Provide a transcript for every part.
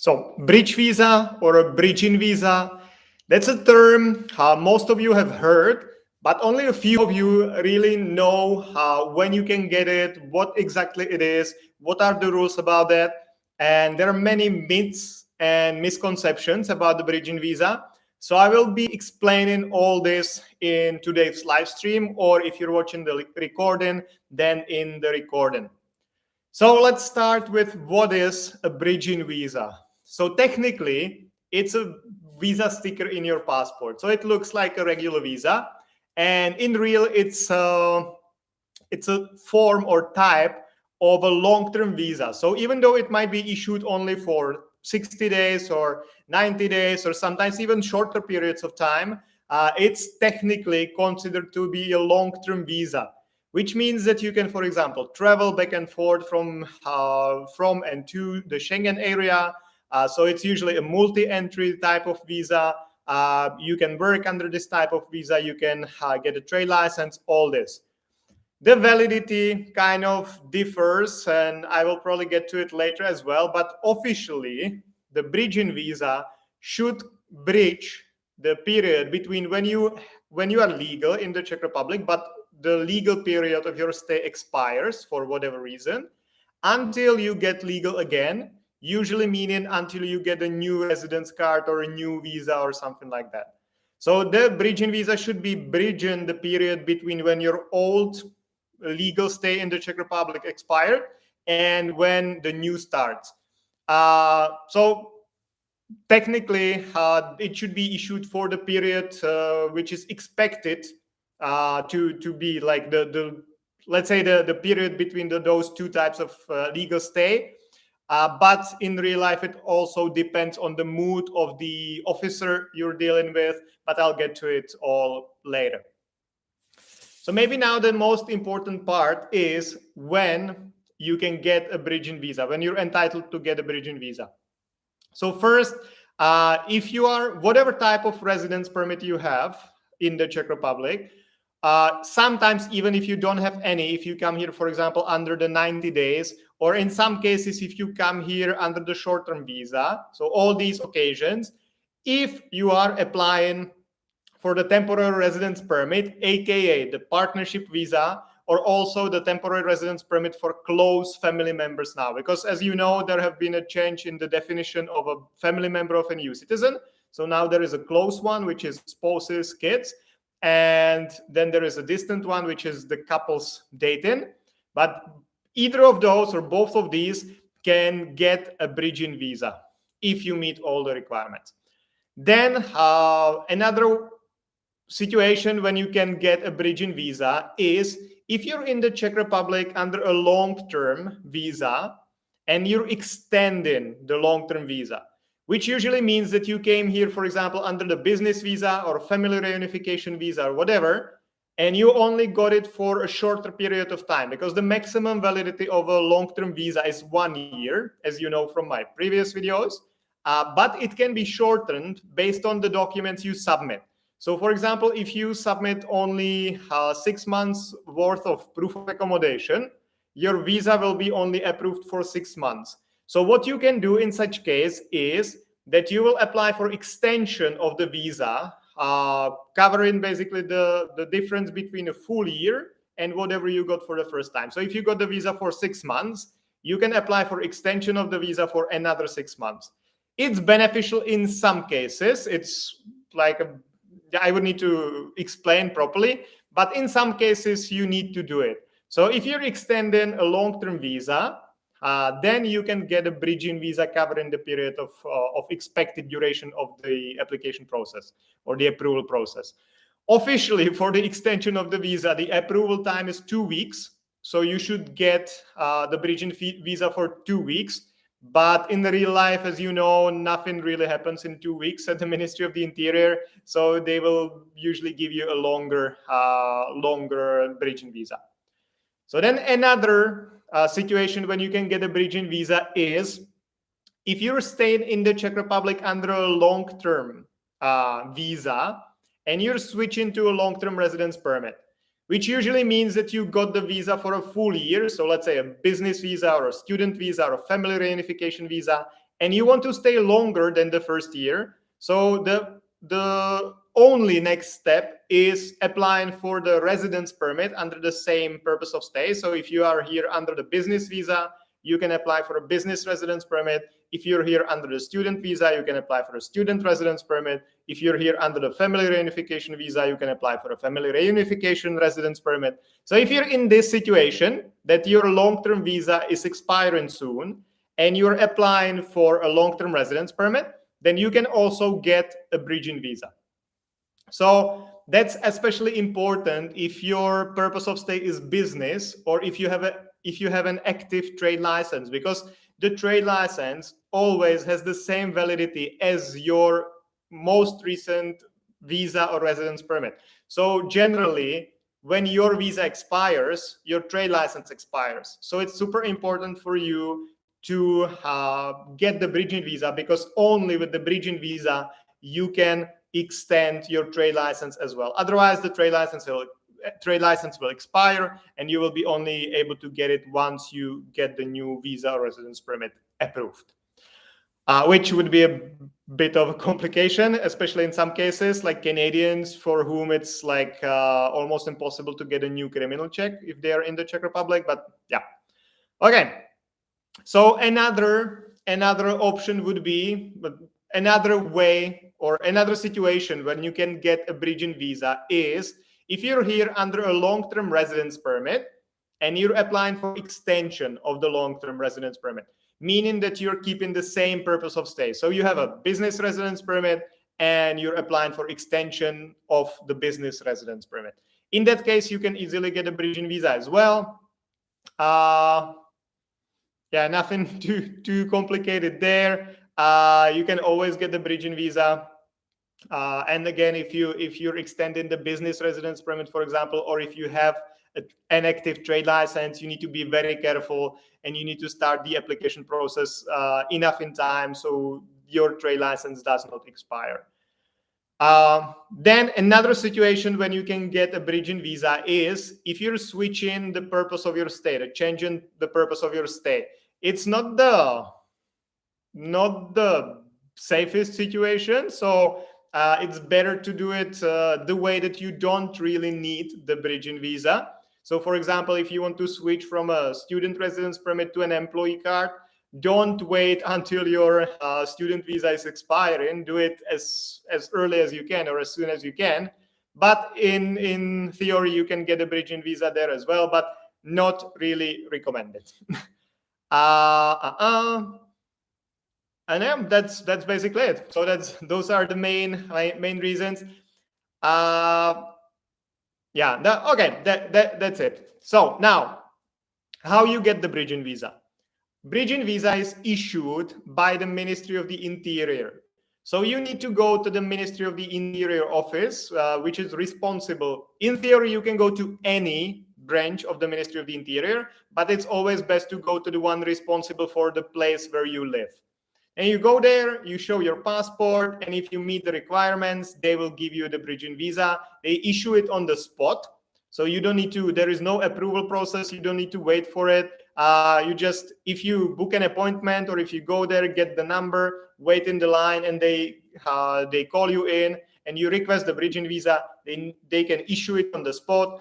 So, bridge visa or a bridging visa, that's a term most of you have heard, but only a few of you really know when you can get it, what exactly it is, what are the rules about that. And there are many myths and misconceptions about the bridging visa. So I will be explaining all this in today's live stream, or if you're watching the recording, then in the recording. So let's start with what is a bridging visa. So technically, it's a visa sticker in your passport. So it looks like a regular visa, and in real, it's a form or type of a long-term visa. So even though it might be issued only for 60 days or 90 days or sometimes even shorter periods of time, it's technically considered to be a long-term visa, which means that you can, for example, travel back and forth from and to the Schengen area. So it's usually a multi-entry type of visa. You can work under this type of visa. You can get a trade license, all this. The validity kind of differs, and I will probably get to it later as well. But officially, the bridging visa should bridge the period between when you are legal in the Czech Republic, but the legal period of your stay expires for whatever reason, until you get legal again, usually meaning until you get a new residence card or a new visa or something like that. So the bridging visa should be bridging the period between when your old legal stay in the Czech Republic expired and when the new starts. So technically, it should be issued for the period which is expected to be like the let's say the period between those two types of legal stay. But in real life, it also depends on the mood of the officer you're dealing with, but I'll get to it all later. So maybe now the most important part is when you can get a bridging visa, when you're entitled to get a bridging visa. So first, if you are whatever type of residence permit you have in the Czech Republic, sometimes even if you don't have any, if you come here, for example, under the 90 days, or in some cases, if you come here under the short-term visa, so all these occasions, if you are applying for the temporary residence permit, aka the partnership visa, or also the temporary residence permit for close family members now. Because as you know, there have been a change in the definition of a family member of an EU citizen. So now there is a close one, which is spouses, kids. And then there is a distant one, which is the couples dating. But either of those or both of these can get a bridging visa if you meet all the requirements. Then another situation when you can get a bridging visa is if you're in the Czech Republic under a long-term visa and you're extending the long-term visa, which usually means that you came here, for example, under the business visa or family reunification visa or whatever, and you only got it for a shorter period of time, because the maximum validity of a long-term visa is 1 year, as you know from my previous videos, but it can be shortened based on the documents you submit. So, for example, if you submit only 6 months worth of proof of accommodation, your visa will be only approved for 6 months. So what you can do in such case is that you will apply for extension of the visa, covering basically the difference between a full year and whatever you got for the first time. So if you got the visa for 6 months, you can apply for extension of the visa for another 6 months. It's beneficial in some cases. It's like I would need to explain properly, but in some cases you need to do it. So if you're extending a long-term visa, then you can get a bridging visa covering the period of expected duration of the application process or the approval process. Officially, for the extension of the visa, the approval time is 2 weeks. So you should get the bridging visa for 2 weeks. But in the real life, as you know, nothing really happens in 2 weeks at the Ministry of the Interior. So they will usually give you a longer bridging visa. So then another situation when you can get a bridging visa is if you're staying in the Czech Republic under a long-term visa and you're switching to a long-term residence permit, which usually means that you got the visa for a full year. So let's say a business visa or a student visa or a family reunification visa, and you want to stay longer than the first year, so the only next step is applying for the residence permit under the same purpose of stay. So if you are here under the business visa, you can apply for a business residence permit. If you're here under the student visa, you can apply for a student residence permit. If you're here under the family reunification visa, you can apply for a family reunification residence permit. So if you're in this situation that your long-term visa is expiring soon and you're applying for a long-term residence permit, then you can also get a bridging visa. So that's especially important if your purpose of stay is business, or if you have an active trade license, because the trade license always has the same validity as your most recent visa or residence permit. So generally, when your visa expires, your trade license expires. So it's super important for you to get the bridging visa, because only with the bridging visa you can extend your trade license as well. Otherwise, the trade license will expire, and you will be only able to get it once you get the new visa or residence permit approved, which would be a bit of a complication, especially in some cases like Canadians, for whom it's like almost impossible to get a new criminal check if they are in the Czech Republic. But yeah, okay. So another option would be, another way or another situation when you can get a bridging visa is if you're here under a long-term residence permit and you're applying for extension of the long-term residence permit, meaning that you're keeping the same purpose of stay. So you have a business residence permit and you're applying for extension of the business residence permit. In that case, you can easily get a bridging visa as well. Yeah, nothing too complicated there. You can always get the bridging visa. And again, if you're extending the business residence permit, for example, or if you have an active trade license, you need to be very careful, and you need to start the application process enough in time so your trade license does not expire. Then another situation when you can get a bridging visa is if you're switching the purpose of your stay, changing the purpose of your stay. It's not the safest situation, so it's better to do it the way that you don't really need the bridging visa. So for example, if you want to switch from a student residence permit to an employee card, don't wait until your student visa is expiring. Do it as early as you can or as soon as you can. But in theory, you can get a bridging visa there as well, but not really recommended. And yeah, that's basically it. So those are the main reasons. Yeah, okay, that's it. So now, how you get the bridging visa? Bridging visa is issued by the Ministry of the Interior. So you need to go to the Ministry of the Interior office, which is responsible. In theory, you can go to any branch of the Ministry of the Interior, but it's always best to go to the one responsible for the place where you live. And you go there, you show your passport, and if you meet the requirements, they will give you the bridging visa. They issue it on the spot. So you don't need to, there is no approval process. You don't need to wait for it. You just, if you book an appointment or if you go there, get the number, wait in the line, and they call you in and you request the bridging visa. They can issue it on the spot.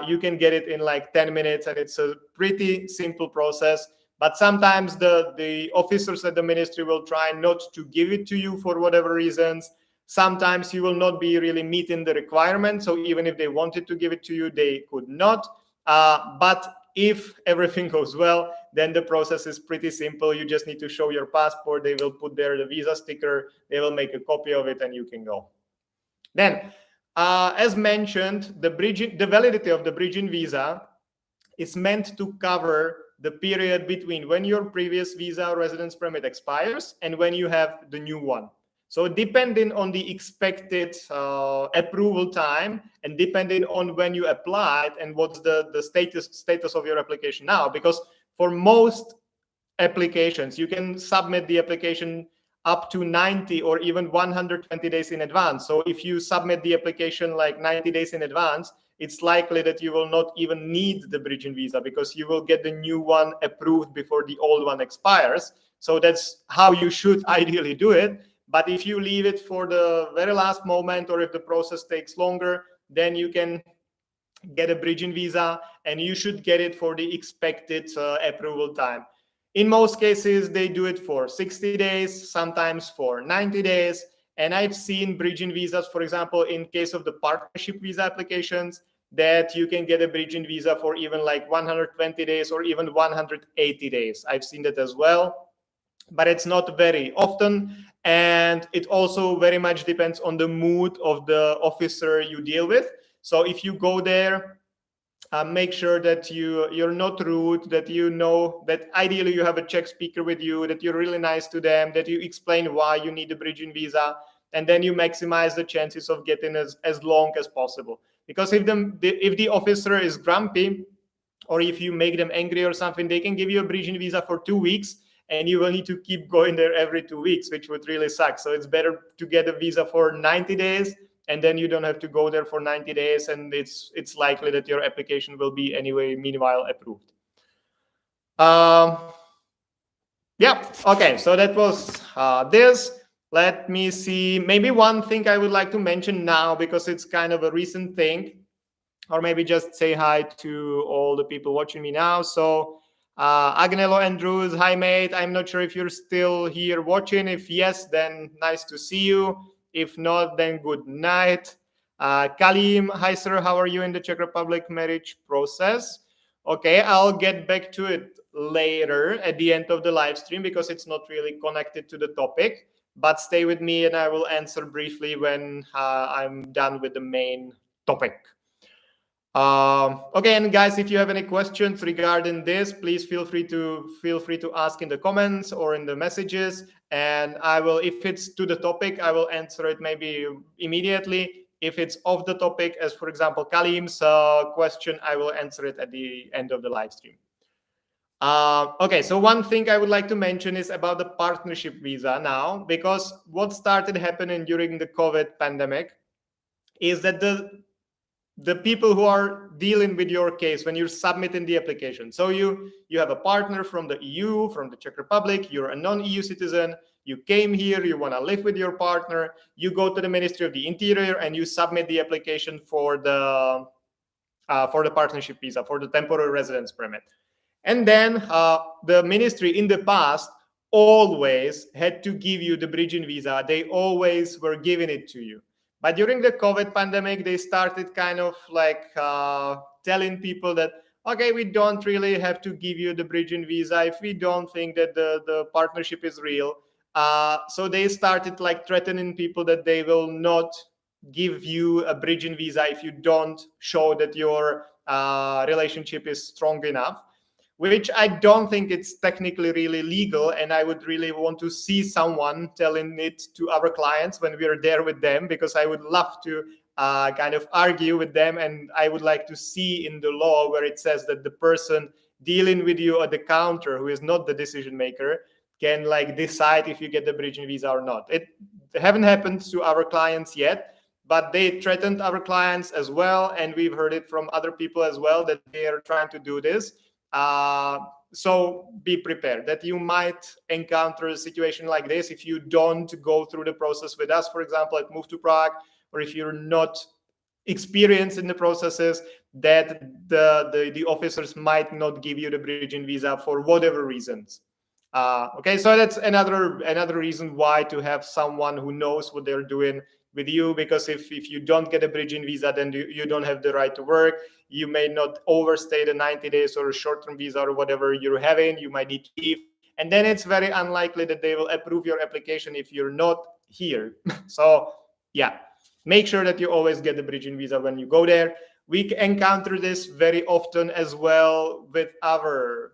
You can get it in like 10 minutes, and it's a pretty simple process. But sometimes the officers at the ministry will try not to give it to you for whatever reasons. Sometimes you will not be really meeting the requirement. So even if they wanted to give it to you, they could not. But if everything goes well, then the process is pretty simple. You just need to show your passport. They will put there the visa sticker. They will make a copy of it, and you can go. Then, as mentioned, the validity of the bridging visa is meant to cover the period between when your previous visa or residence permit expires and when you have the new one. So depending on the expected approval time and depending on when you applied and what's the status of your application now, because for most applications, you can submit the application up to 90 or even 120 days in advance. So if you submit the application like 90 days in advance, it's likely that you will not even need the bridging visa because you will get the new one approved before the old one expires. So that's how you should ideally do it. But if you leave it for the very last moment, or if the process takes longer, then you can get a bridging visa, and you should get it for the expected approval time. In most cases, they do it for 60 days, sometimes for 90 days. And I've seen bridging visas, for example, in case of the partnership visa applications, that you can get a bridging visa for even like 120 days or even 180 days. I've seen that as well, but it's not very often. And it also very much depends on the mood of the officer you deal with. So if you go there, make sure that you're not rude, that you know that ideally you have a Czech speaker with you, that you're really nice to them, that you explain why you need a bridging visa, and then you maximize the chances of getting as long as possible. Because if the officer is grumpy, or if you make them angry or something, they can give you a bridging visa for 2 weeks, and you will need to keep going there every 2 weeks, which would really suck. So it's better to get a visa for 90 days, and then you don't have to go there for 90 days, and it's likely that your application will be anyway meanwhile approved. Yeah, okay, so that was this. Let me see, maybe one thing I would like to mention now, because it's kind of a recent thing, or maybe just say hi to all the people watching me now. So Agnello Andrews, hi mate. I'm not sure if you're still here watching. If yes, then nice to see you. If not, then good night. Kalim, hi sir, how are you in the Czech Republic marriage process? Okay, I'll get back to it later at the end of the live stream, because it's not really connected to the topic. But stay with me and I will answer briefly when I'm done with the main topic. Okay, and guys, if you have any questions regarding this, please feel free to ask in the comments or in the messages, and I will, if it's to the topic, I will answer it maybe immediately. If it's off the topic, as for example Kalim's question, I will answer it at the end of the live stream. Okay, so one thing I would like to mention is about the partnership visa now, because what started happening during the COVID pandemic is that the people who are dealing with your case when you're submitting the application. So you have a partner from the EU, from the Czech Republic, you're a non-EU citizen, you came here, you want to live with your partner, you go to the Ministry of the Interior and you submit the application for the partnership visa, for the temporary residence permit. And then the ministry in the past always had to give you the bridging visa. They always were giving it to you. But during the COVID pandemic, they started kind of like telling people that, okay, we don't really have to give you the bridging visa if we don't think that the partnership is real. So they started like threatening people that they will not give you a bridging visa if you don't show that your relationship is strong enough, which I don't think it's technically really legal. And I would really want to see someone telling it to our clients when we are there with them, because I would love to kind of argue with them. And I would like to see in the law where it says that the person dealing with you at the counter, who is not the decision maker, can like decide if you get the bridging visa or not. It haven't happened to our clients yet, but they threatened our clients as well. And we've heard it from other people as well that they are trying to do this. So be prepared that you might encounter a situation like this if you don't go through the process with us, for example, at Move to Prague, or if you're not experienced in the processes, that the officers might not give you the bridging visa for whatever reasons. Okay, so that's another reason why to have someone who knows what they're doing with you, because if you don't get a bridging visa, then you don't have the right to work. You may not overstay the 90 days or a short-term visa or whatever you're having. You might need to leave. And then it's very unlikely that they will approve your application if you're not here. So yeah, make sure that you always get the bridging visa when you go there. We encounter this very often as well with our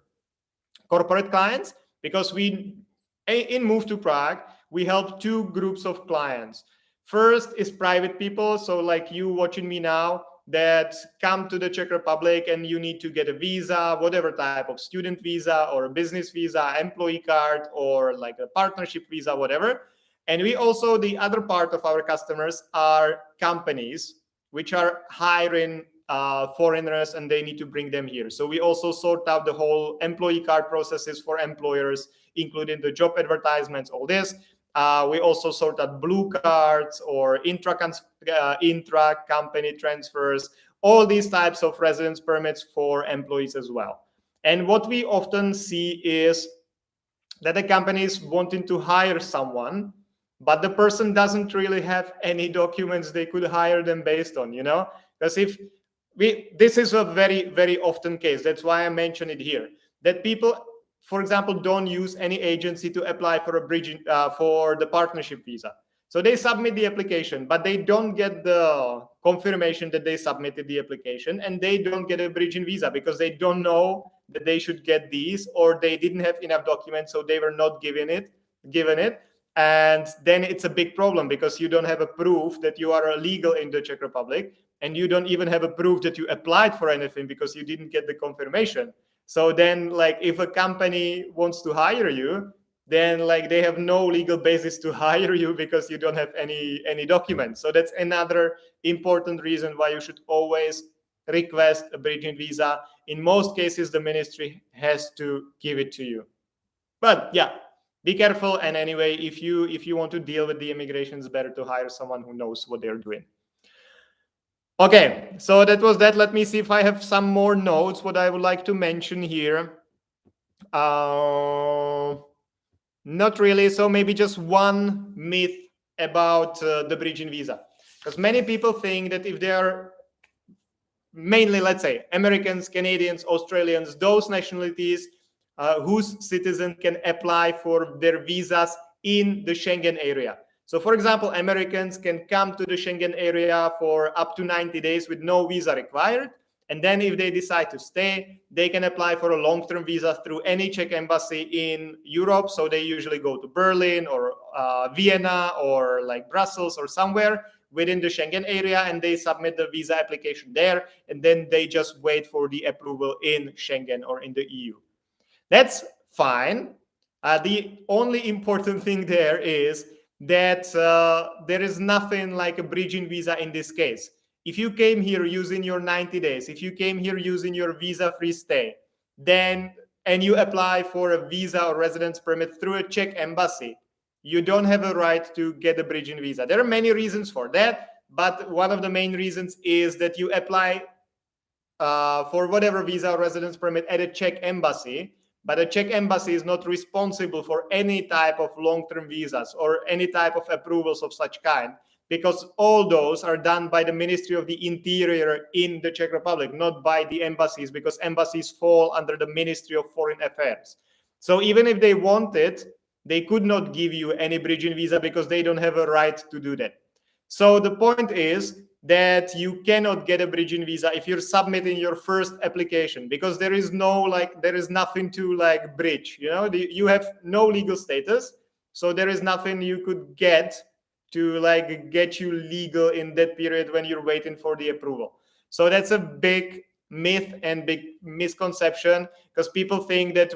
corporate clients, because in Move to Prague, we help two groups of clients. First is private people, so like you watching me now, that come to the Czech Republic and you need to get a visa, whatever type of student visa or a business visa, employee card, or like a partnership visa, whatever. And we also, the other part of our customers are companies which are hiring foreigners and they need to bring them here. So we also sort out the whole employee card processes for employers, including the job advertisements, all this. We also sort out blue cards or intra-company transfers, all these types of residence permits for employees as well. And what we often see is that the company is wanting to hire someone, but the person doesn't really have any documents they could hire them based on, because this is a very, very often case. That's why I mention it here, that people, for example, don't use any agency to apply for for the partnership visa. So they submit the application, but they don't get the confirmation that they submitted the application, and they don't get a bridging visa because they don't know that they should get these, or they didn't have enough documents, so they were not given it. And then it's a big problem because you don't have a proof that you are legal in the Czech Republic, and you don't even have a proof that you applied for anything because you didn't get the confirmation. So then, like, if a company wants to hire you, then like they have no legal basis to hire you because you don't have any documents. So that's another important reason why you should always request a bridging visa. In most cases, the ministry has to give it to you. But yeah, be careful. And anyway, if you want to deal with the immigration, it's better to hire someone who knows what they're doing. Okay, so that was that. Let me see if I have some more notes, what I would like to mention here. Not really. So maybe just one myth about the bridging visa. Because many people think that if they are mainly, let's say, Americans, Canadians, Australians, those nationalities whose citizens can apply for their visas in the Schengen area. So, for example, Americans can come to the Schengen area for up to 90 days with no visa required. And then if they decide to stay, they can apply for a long-term visa through any Czech embassy in Europe. So they usually go to Berlin or Vienna or like Brussels or somewhere within the Schengen area, and they submit the visa application there. And then they just wait for the approval in Schengen or in the EU. That's fine. The only important thing there is that there is nothing like a bridging visa in this case. If you came here using your 90 days, if you came here using your visa-free stay, then and you apply for a visa or residence permit through a Czech embassy, you don't have a right to get a bridging visa. There are many reasons for that, but one of the main reasons is that you apply for whatever visa or residence permit at a Czech embassy, but a Czech embassy is not responsible for any type of long-term visas or any type of approvals of such kind, because all those are done by the Ministry of the Interior in the Czech Republic, not by the embassies, because embassies fall under the Ministry of Foreign Affairs. So even if they wanted, they could not give you any bridging visa because they don't have a right to do that. So the point is that you cannot get a bridging visa if you're submitting your first application, because there is nothing to bridge. You have no legal status, so there is nothing you could get to get you legal in that period when you're waiting for the approval. So that's a big myth and big misconception, because people think that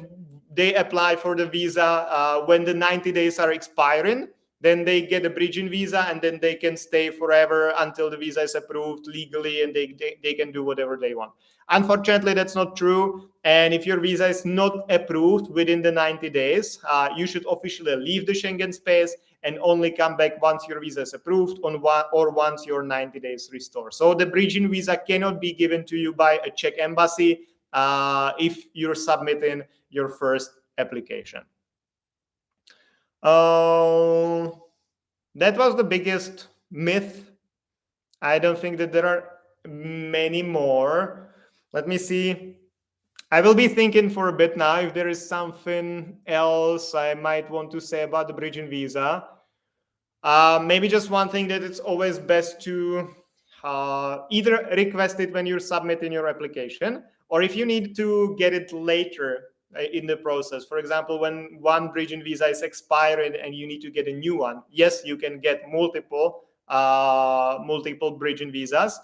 they apply for the visa when the 90 days are expiring, then they get a bridging visa, and then they can stay forever until the visa is approved legally, and they can do whatever they want. Unfortunately, that's not true. And if your visa is not approved within the 90 days, you should officially leave the Schengen space and only come back once your visa is approved or once your 90 days restore. So the bridging visa cannot be given to you by a Czech embassy if you're submitting your first application. That was the biggest myth. I don't think that there are many more. Let me see. I will be thinking for a bit now if there is something else I might want to say about the bridging visa. Maybe just one thing, that it's always best to either request it when you're submitting your application, or if you need to get it later in the process. For example, when one bridging visa is expiring and you need to get a new one, yes, you can get multiple bridging visas.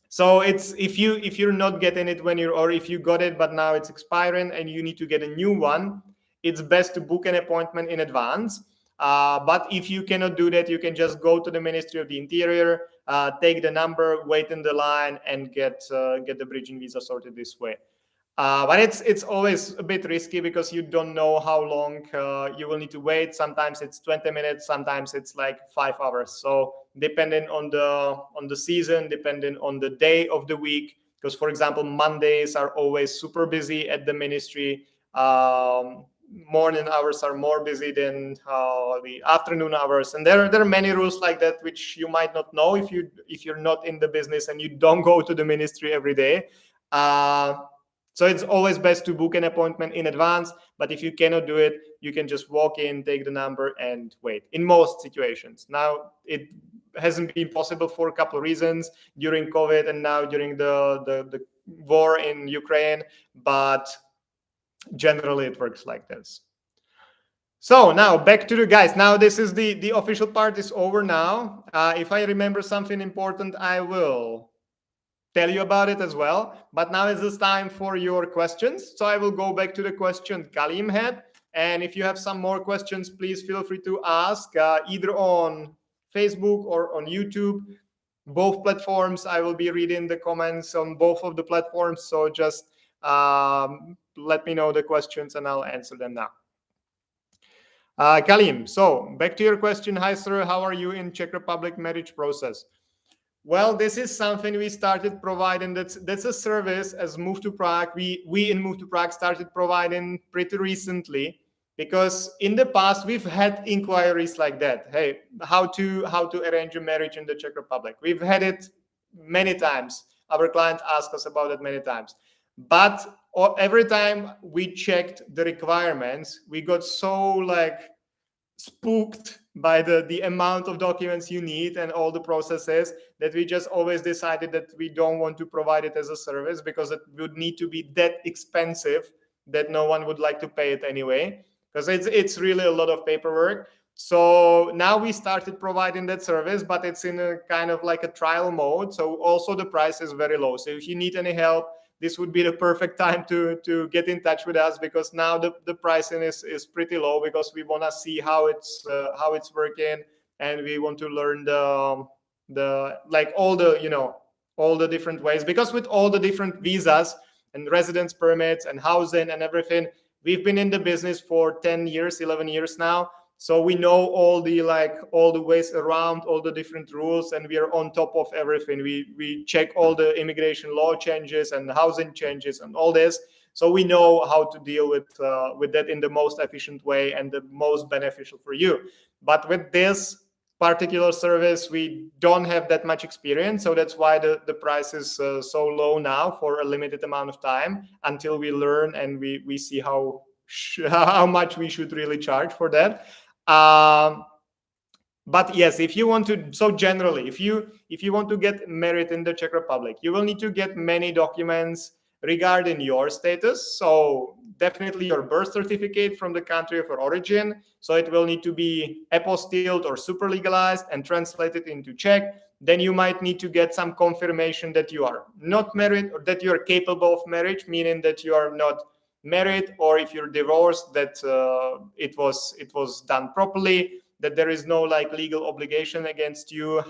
So it's if you're not getting it or if you got it but now it's expiring and you need to get a new one, it's best to book an appointment in advance. But if you cannot do that, you can just go to the Ministry of the Interior, take the number, wait in the line, and get the bridging visa sorted this way. But it's always a bit risky because you don't know how long you will need to wait. Sometimes it's 20 minutes, sometimes it's like 5 hours. So depending on the season, depending on the day of the week, because for example, Mondays are always super busy at the ministry. Morning hours are more busy than the afternoon hours, and there are many rules like that which you might not know if you're not in the business and you don't go to the ministry every day. So it's always best to book an appointment in advance, but if you cannot do it, you can just walk in, take the number, and wait. In most situations. Now, it hasn't been possible for a couple of reasons during COVID and now during the war in Ukraine, but generally it works like this. So now back to the guys. Now this is the official part is over now. If I remember something important, I will tell you about it as well. But now is this time for your questions. So I will go back to the question Kalim had. And if you have some more questions, please feel free to ask either on Facebook or on YouTube. Both platforms, I will be reading the comments on both of the platforms. So just let me know the questions and I'll answer them now. Kalim, so back to your question. Hi, sir. How are you in Czech Republic marriage process? Well, this is something we started providing. That's a service as Move to Prague. We in Move to Prague started providing pretty recently, because in the past we've had inquiries like that. Hey, how to arrange a marriage in the Czech Republic? We've had it many times. Our clients ask us about it many times. But every time we checked the requirements, we got so spooked by the amount of documents you need and all the processes that we just always decided that we don't want to provide it as a service, because it would need to be that expensive that no one would like to pay it anyway, because it's really a lot of paperwork. So now we started providing that service, but it's in a kind of like a trial mode. So also the price is very low. So if you need any help, this would be the perfect time to get in touch with us, because now the pricing is pretty low, because we want to see how it's working, and we want to learn all the different ways, because with all the different visas and residence permits and housing and everything, we've been in the business for 10 years, 11 years now. So we know all the ways around, all the different rules, and we are on top of everything. We check all the immigration law changes and housing changes and all this. So we know how to deal with that in the most efficient way and the most beneficial for you. But with this particular service, we don't have that much experience. So that's why the price is so low now for a limited amount of time, until we learn and we see how much we should really charge for that. But yes, if you want to, so generally, if you want to get married in the Czech Republic, you will need to get many documents regarding your status. So definitely your birth certificate from the country of your origin. So it will need to be apostilled or super legalized and translated into Czech. Then you might need to get some confirmation that you are not married, or that you are capable of marriage, meaning that you are not married, or if you're divorced, that it was done properly, that there is no legal obligation against you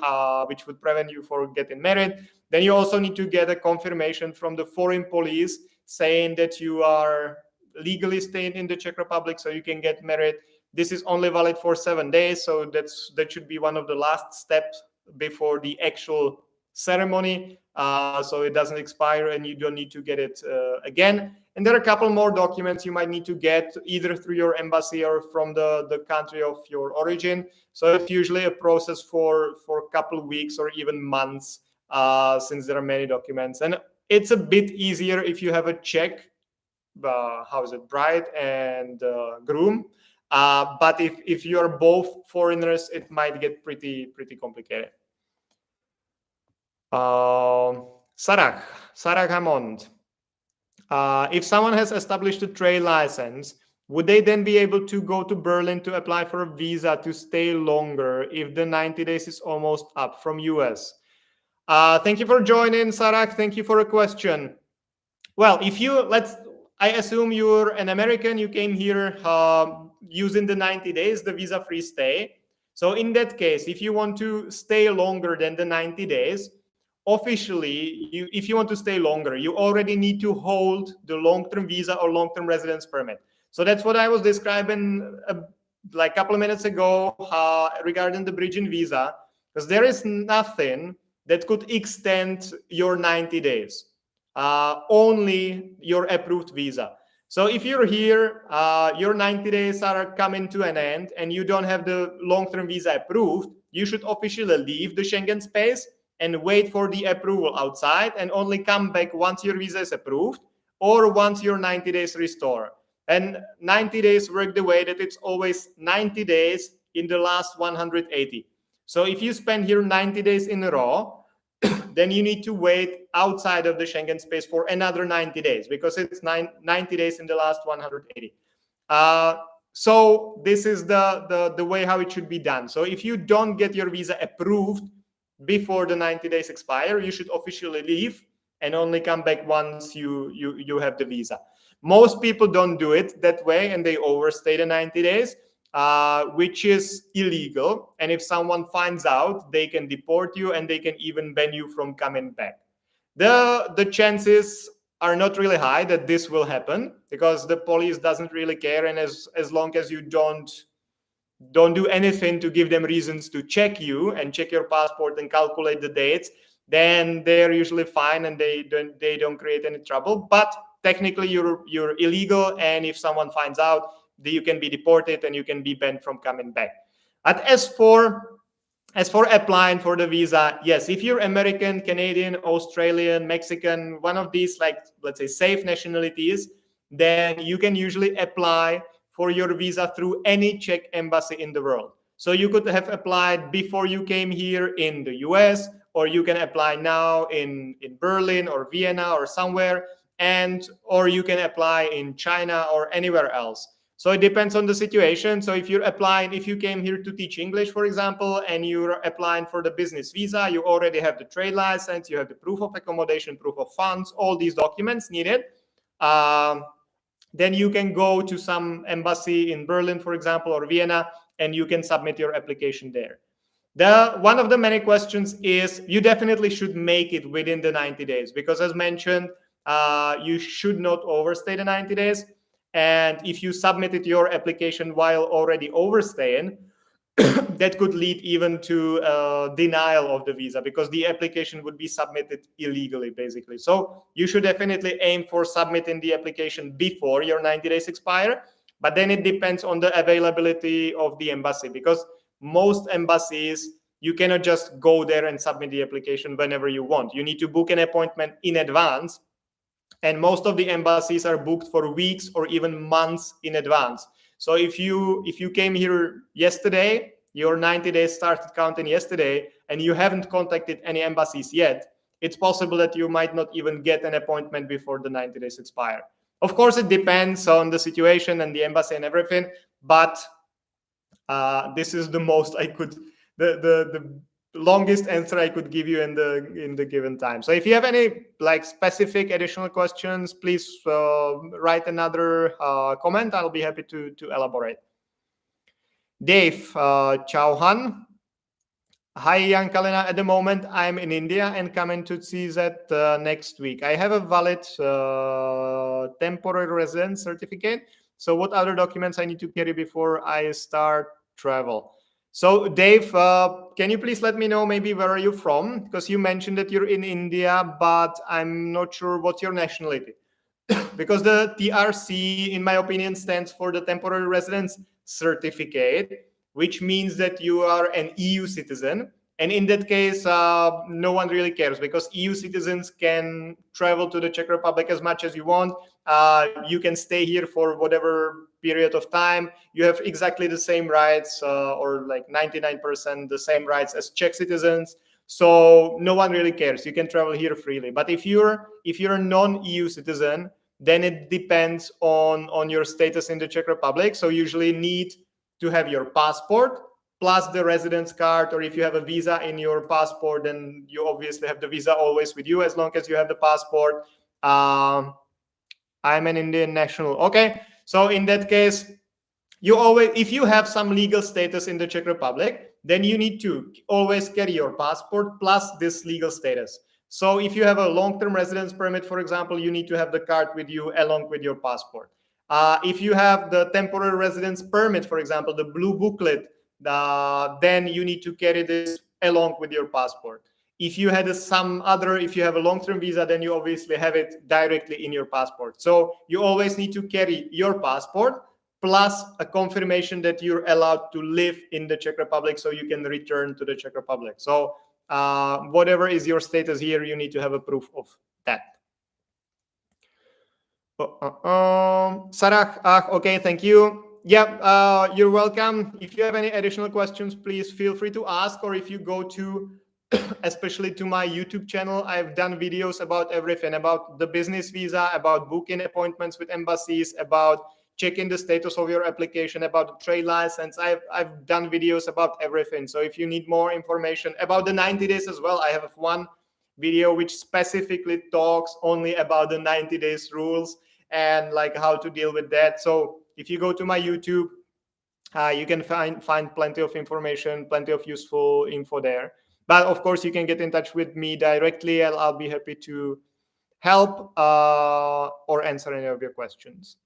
which would prevent you from getting married. Then you also need to get a confirmation from the foreign police saying that you are legally staying in the Czech Republic so you can get married. This is only valid for 7 days, so that should be one of the last steps before the actual ceremony, so it doesn't expire and you don't need to get it again. And there are a couple more documents you might need to get either through your embassy or from the country of your origin. So it's usually a process for a couple of weeks or even months, since there are many documents. And it's a bit easier if you have a Czech, bride and groom. But if you're both foreigners, it might get pretty complicated. Sarah Hammond. If someone has established a trade license, would they then be able to go to Berlin to apply for a visa to stay longer if the 90 days is almost up from US? Thank you for joining, Sarah. Thank you for a question. Well, I assume you're an American. You came here using the 90 days, the visa-free stay. So in that case, if you want to stay longer than the 90 days, officially, if you want to stay longer, you already need to hold the long-term visa or long-term residence permit. So that's what I was describing like a couple of minutes ago regarding the bridging visa, because there is nothing that could extend your 90 days, only your approved visa. So if you're here, your 90 days are coming to an end and you don't have the long-term visa approved, you should officially leave the Schengen space and wait for the approval outside and only come back once your visa is approved or once your 90 days restore. And 90 days work the way that it's always 90 days in the last 180. So if you spend here 90 days in a row, then you need to wait outside of the Schengen space for another 90 days because it's 90 days in the last 180. So this is the way how it should be done. So if you don't get your visa approved before the 90 days expire, you should officially leave and only come back once you have the visa. Most people don't do it that way and they overstay the 90 days. Which is illegal. And if someone finds out, they can deport you and they can even ban you from coming back. The chances are not really high that this will happen because the police doesn't really care. And as long as you don't do anything to give them reasons to check you and check your passport and calculate the dates, then they're usually fine and they don't create any trouble. But technically you're illegal, and if someone finds out, you can be deported and you can be banned from coming back. But as for applying for the visa, yes, if you're American, Canadian, Australian, Mexican, one of these, like, let's say, safe nationalities, then you can usually apply for your visa through any Czech embassy in the world. So you could have applied before you came here in the US, or you can apply now in Berlin or Vienna or somewhere, or you can apply in China or anywhere else. So it depends on the situation. So if you came here to teach English, for example, and you're applying for the business visa, you already have the trade license, you have the proof of accommodation, proof of funds, all these documents needed. Then you can go to some embassy in Berlin, for example, or Vienna, and you can submit your application there. One of the many questions is you definitely should make it within the 90 days because, as mentioned, you should not overstay the 90 days. And if you submitted your application while already overstaying, that could lead even to denial of the visa because the application would be submitted illegally, basically. So you should definitely aim for submitting the application before your 90 days expire. But then it depends on the availability of the embassy because most embassies, you cannot just go there and submit the application whenever you want. You need to book an appointment in advance. And most of the embassies are booked for weeks or even months in advance. So if you came here yesterday, your 90 days started counting yesterday, and you haven't contacted any embassies yet, it's possible that you might not even get an appointment before the 90 days expire. Of course, it depends on the situation and the embassy and everything, but this is the most I could, the longest answer I could give you in the given time. So if you have any like specific additional questions, please write another comment. I'll be happy to elaborate. Dave Chauhan. Hi, Yankalina. At the moment, I'm in India and coming to CZ next week. I have a valid temporary residence certificate. So what other documents I need to carry before I start travel? So Dave, can you please let me know maybe where are you from? Because you mentioned that you're in India, but I'm not sure what's your nationality. Because the TRC, in my opinion, stands for the Temporary Residence Certificate, which means that you are an EU citizen. And in that case, no one really cares because EU citizens can travel to the Czech Republic as much as you want. You can stay here for whatever period of time. You have exactly the same rights, or like 99% the same rights as Czech citizens. So no one really cares. You can travel here freely. But if you're a non-EU citizen, then it depends on your status in the Czech Republic. So usually need to have your passport plus the residence card, or if you have a visa in your passport, then you obviously have the visa always with you as long as you have the passport. I'm an Indian national. Okay, so in that case, you always, if you have some legal status in the Czech Republic, then you need to always carry your passport plus this legal status. So if you have a long-term residence permit, for example, you need to have the card with you along with your passport. If you have the temporary residence permit, for example, the blue booklet, then you need to carry this along with your passport. If you had if you have a long-term visa, then you obviously have it directly in your passport. So you always need to carry your passport plus a confirmation that you're allowed to live in the Czech Republic so you can return to the Czech Republic. So whatever is your status here, you need to have a proof of that. Sarah, okay, thank you. Yeah, you're welcome. If you have any additional questions, please feel free to ask, or if you go to especially to my YouTube channel, I've done videos about everything, about the business visa, about booking appointments with embassies, about checking the status of your application, about the trade license. I've done videos about everything. So if you need more information about the 90 days as well, I have one video which specifically talks only about the 90 days rules and like how to deal with that. So if you go to my YouTube, you can find plenty of information, plenty of useful info there. But of course, you can get in touch with me directly, and I'll be happy to help or answer any of your questions.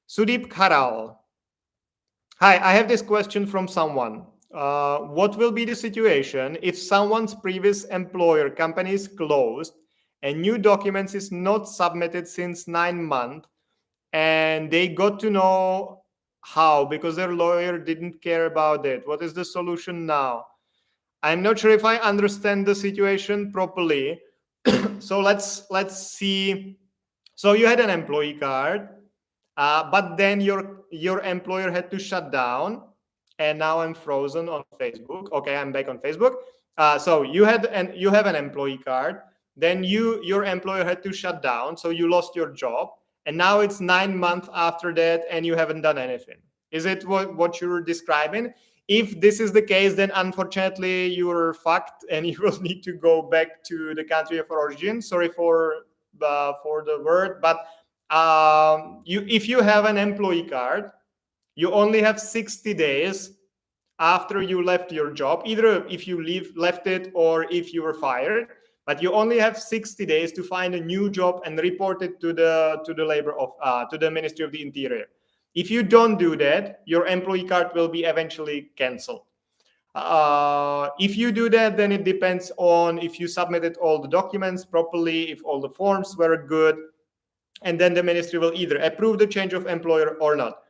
Sudeep Kharal. Hi, I have this question from someone. What will be the situation if someone's previous employer company is closed and new documents is not submitted since 9 months, and they got to know how because their lawyer didn't care about it? What is the solution now? I'm not sure if I understand the situation properly. So let's see. So you had an employee card, but then your employer had to shut down, and now I'm frozen on Facebook. Okay, I'm back on Facebook. So you have an employee card. Then your employer had to shut down, so you lost your job, and now it's 9 months after that, and you haven't done anything. Is it what you're describing? If this is the case, then unfortunately you're fucked, and you will need to go back to the country of origin. Sorry for the word, but if you have an employee card, you only have 60 days after you left your job, either if you left it or if you were fired. But you only have 60 days to find a new job and report it to the Ministry of the Interior. If you don't do that, your employee card will be eventually canceled. If you do that, then it depends on if you submitted all the documents properly, if all the forms were good, and then the ministry will either approve the change of employer or not.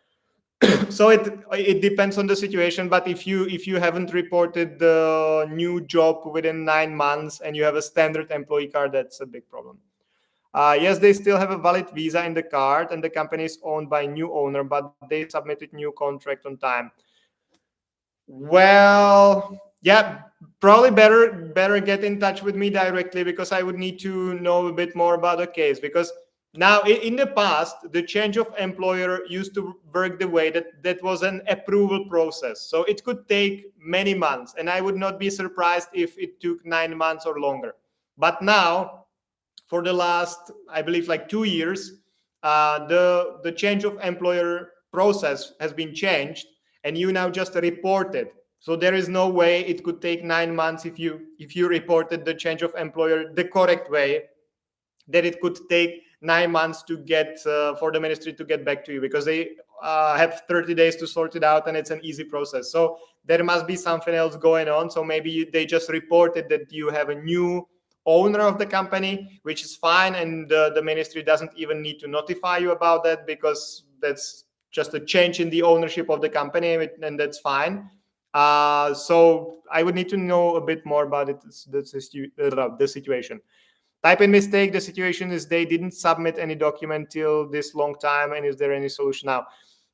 So it depends on the situation. But if you haven't reported the new job within 9 months and you have a standard employee card, that's a big problem. Yes, they still have a valid visa in the card, and the company is owned by a new owner, but they submitted new contract on time. Well, yeah, probably better get in touch with me directly, because I would need to know a bit more about the case. Because now in the past, the change of employer used to work the way that was an approval process. So it could take many months, and I would not be surprised if it took 9 months or longer. But now, for the last, I believe, like 2 years, the change of employer process has been changed, and you now just report it. So there is no way it could take 9 months if you reported the change of employer the correct way, that it could take 9 months to get for the ministry to get back to you, because they have 30 days to sort it out, and it's an easy process. So there must be something else going on. So maybe they just reported that you have a new owner of the company, which is fine, and the ministry doesn't even need to notify you about that, because that's just a change in the ownership of the company, and that's fine. So I would need to know a bit more about it, the situation. Type in mistake. The situation is they didn't submit any document till this long time, and is there any solution now?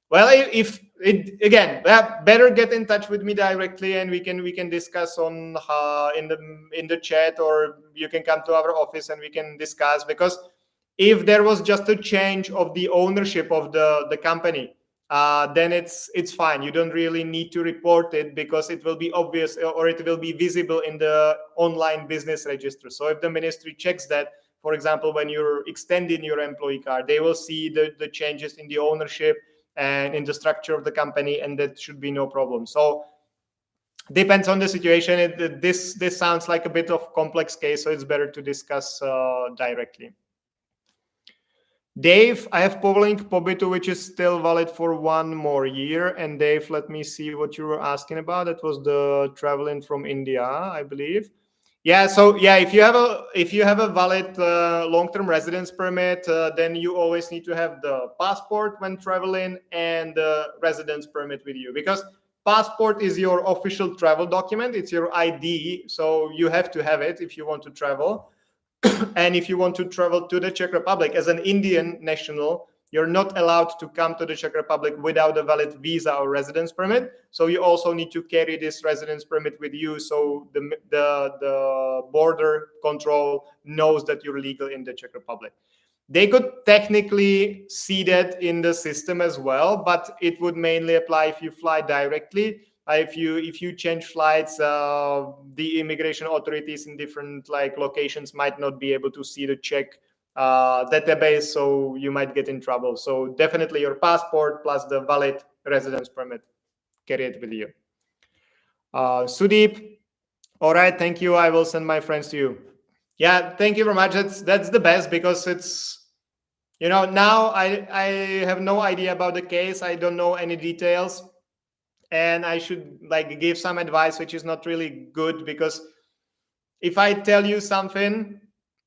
Well, if it again, better get in touch with me directly, and we can discuss on in the chat, or you can come to our office and we can discuss. Because if there was just a change of the ownership of the company, then it's fine. You don't really need to report it, because it will be obvious, or it will be visible in the online business register. So if the ministry checks that, for example, when you're extending your employee card, they will see the changes in the ownership, and in the structure of the company, and that should be no problem. So depends on the situation. This sounds like a bit of complex case, so it's better to discuss directly. Dave, I have Povolink Pobytu, which is still valid for 1 more year. And Dave, let me see what you were asking about. That was the traveling from India, I believe. Yeah. So yeah, if you have a valid long-term residence permit, then you always need to have the passport when traveling and the residence permit with you, because passport is your official travel document. It's your ID, so you have to have it if you want to travel. And if you want to travel to the Czech Republic as an Indian national, you're not allowed to come to the Czech Republic without a valid visa or residence permit. So you also need to carry this residence permit with you, so the border control knows that you're legal in the Czech Republic. They could technically see that in the system as well, but it would mainly apply if you fly directly. If you change flights, the immigration authorities in different locations might not be able to see the Czech database, so you might get in trouble. So definitely your passport plus the valid residence permit, carry it with you. Sudeep, all right, thank you. I will send my friends to you. Yeah, thank you very much. That's the best, because it's, now I have no idea about the case. I don't know any details. And I should give some advice, which is not really good, because if I tell you something,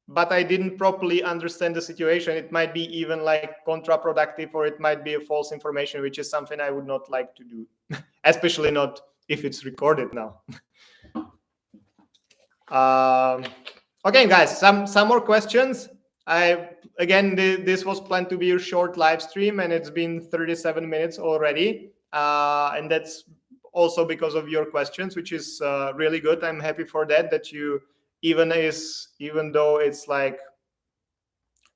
but I didn't properly understand the situation, it might be even counterproductive, or it might be a false information, which is something I would not like to do, especially not if it's recorded now. Okay, guys, some more questions. This was planned to be a short live stream, and it's been 37 minutes already. And that's also because of your questions, which is really good. I'm happy for that you, even though it's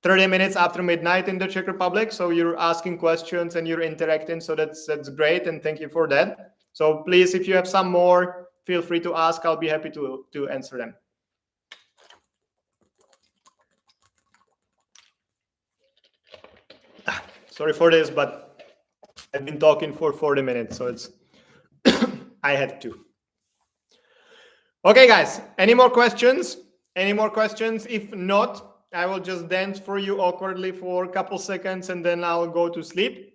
30 minutes after midnight in the Czech Republic, so you're asking questions and you're interacting. So that's great, and thank you for that. So please, if you have some more, feel free to ask. I'll be happy to answer them. Sorry for this, but I've been talking for 40 minutes, so it's I had to. Okay, guys, any more questions? If not, I will just dance for you awkwardly for a couple seconds, and then I'll go to sleep.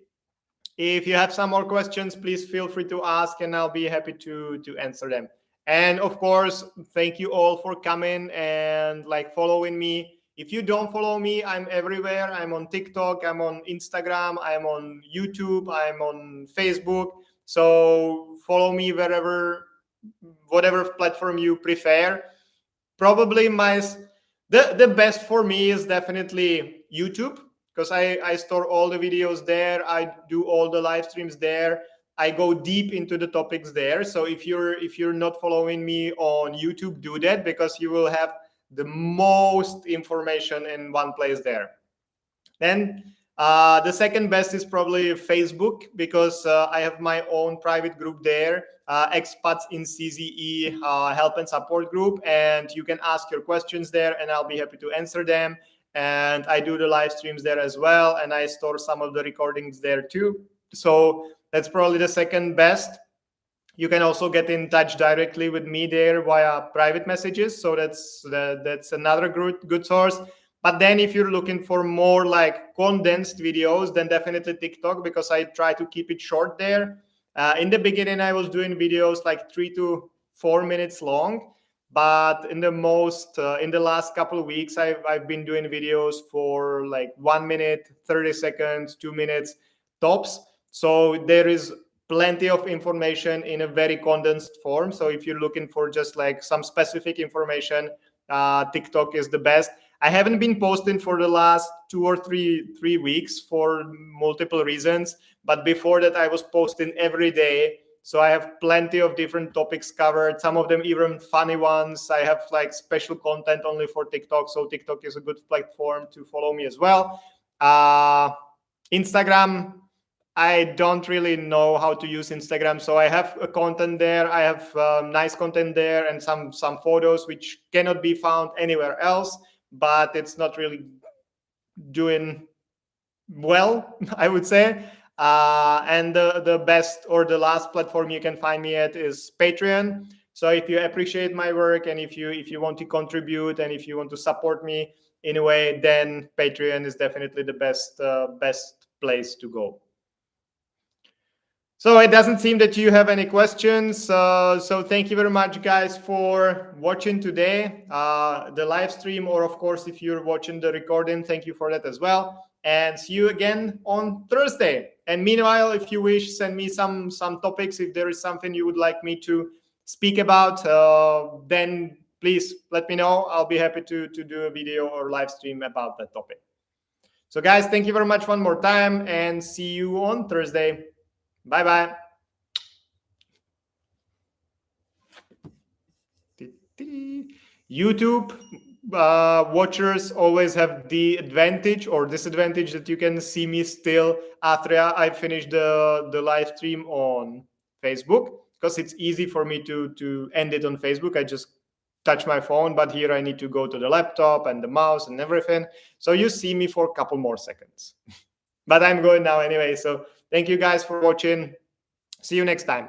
If you have some more questions, please feel free to ask, and I'll be happy to answer them. And of course, thank you all for coming and following me. If you don't follow me, I'm everywhere. I'm on TikTok, I'm on Instagram, I'm on YouTube, I'm on Facebook. So follow me whatever platform you prefer. Probably the best for me is definitely YouTube, because I store all the videos there. I do all the live streams there. I go deep into the topics there. So if you're not following me on YouTube, do that, because you will have the most information in one place there. Then the second best is probably Facebook, because I have my own private group there, expats in CZE help and support group, and you can ask your questions there, and I'll be happy to answer them. And I do the live streams there as well, and I store some of the recordings there too. So that's probably the second best. You can also get in touch directly with me there via private messages. So that's another good source. But then if you're looking for more condensed videos, then definitely TikTok, because I try to keep it short there. In the beginning, I was doing videos 3 to 4 minutes long. But in the last couple of weeks, I've been doing videos for 1 minute, 30 seconds, 2 minutes tops. So there is plenty of information in a very condensed form. So if you're looking for just some specific information, TikTok is the best. I haven't been posting for the last 2 or 3 weeks for multiple reasons, but before that I was posting every day. So I have plenty of different topics covered, some of them even funny ones. I have special content only for TikTok. So TikTok is a good platform to follow me as well. Instagram, I don't really know how to use Instagram. So I have a content there. I have nice content there and some photos which cannot be found anywhere else, but it's not really doing well, I would say. And the best or the last platform you can find me at is Patreon. So if you appreciate my work and if you want to contribute and if you want to support me in a way, then Patreon is definitely the best place to go. So it doesn't seem that you have any questions. So thank you very much, guys, for watching today, the live stream, or of course, if you're watching the recording, thank you for that as well. And see you again on Thursday. And meanwhile, if you wish, send me some topics. If there is something you would like me to speak about, then please let me know. I'll be happy to do a video or live stream about that topic. So guys, thank you very much one more time and see you on Thursday. Bye-bye. YouTube watchers always have the advantage or disadvantage that you can see me still after I finish the live stream on Facebook, because it's easy for me to end it on Facebook. I just touch my phone, but here I need to go to the laptop and the mouse and everything. So you see me for a couple more seconds. But I'm going now anyway. So thank you guys for watching. See you next time.